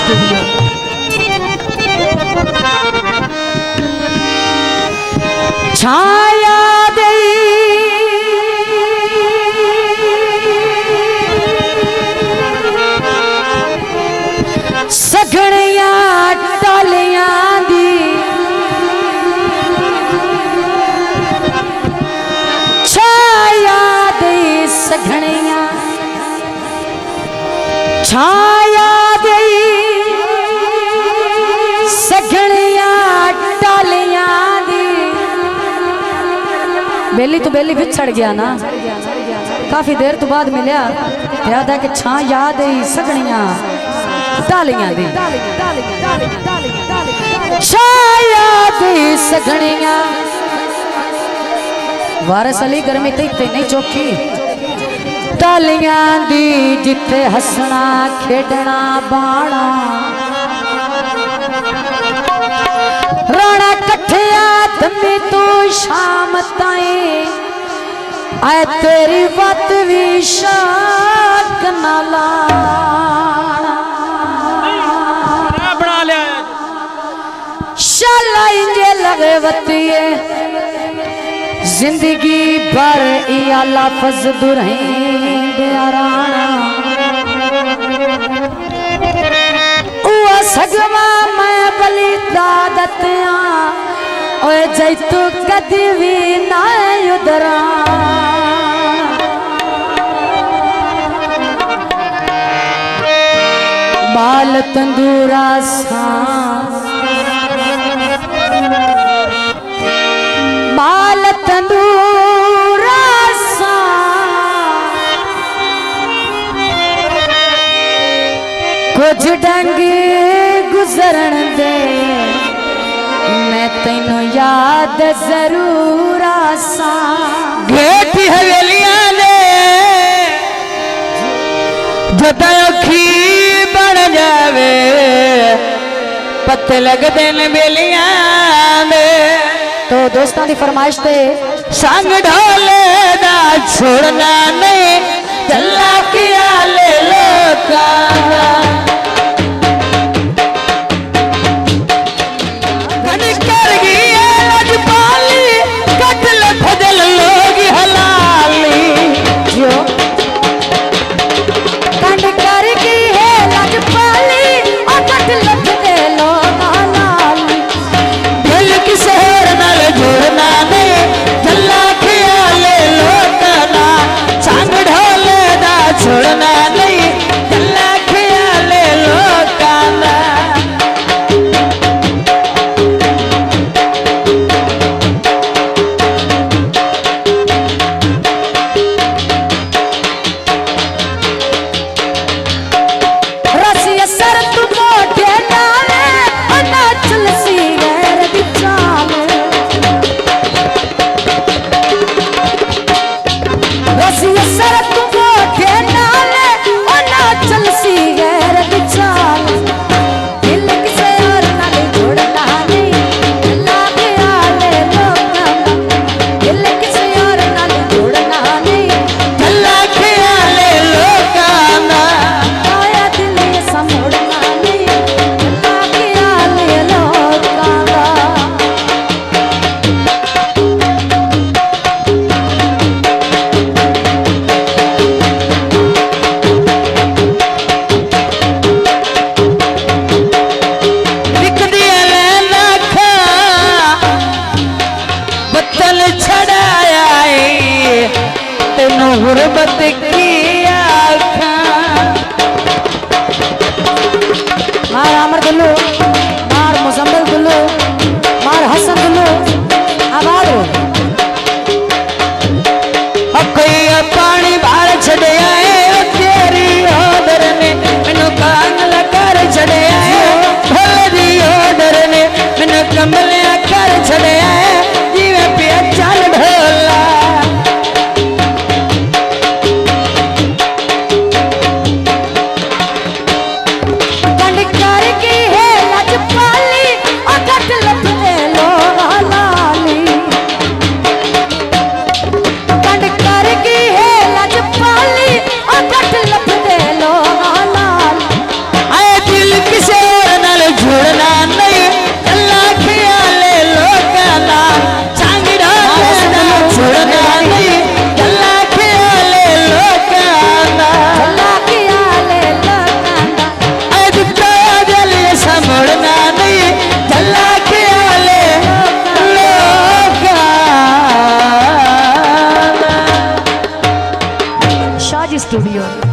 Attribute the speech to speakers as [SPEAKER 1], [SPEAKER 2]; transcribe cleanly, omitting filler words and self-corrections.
[SPEAKER 1] Studio. छाया दे सगड़िया Talia दी छाया दे सगड़िया छाया दे सगड़िया Talia दी। बेली तो बेली बिछड़ गया ना, काफी देर तो बाद मिलया, याद है कि छा याद है सगड़िया टालियां दी छाया दी सगड़िया। वारिस अली गर्मी ते नहीं चौकी टालियां दी जिथे हसना खेडना बाणा राणा कठिया दमी तू शाम ताई आए तेरी बात भी शाक नाला शाला इंजे लगे वतिये जिंदगी भर या लफ्ज दुरहें राणा सगवा मैं बली दादतिया ओए जैतु कदी भी ना उधरा बाल तंदूरा सा बाल तंदूरा सा कुछ डंगे गुजरन दे मैं तेनों याद जरूर आसा।
[SPEAKER 2] घेटी हवेलियां ने जदा अखी बन जावे पत्ते लगदे ने बेलियां में।
[SPEAKER 1] तो दोस्तों की फरमाइश थे
[SPEAKER 2] संग ढोले दा छोड़ना नहीं चला किया ले लो का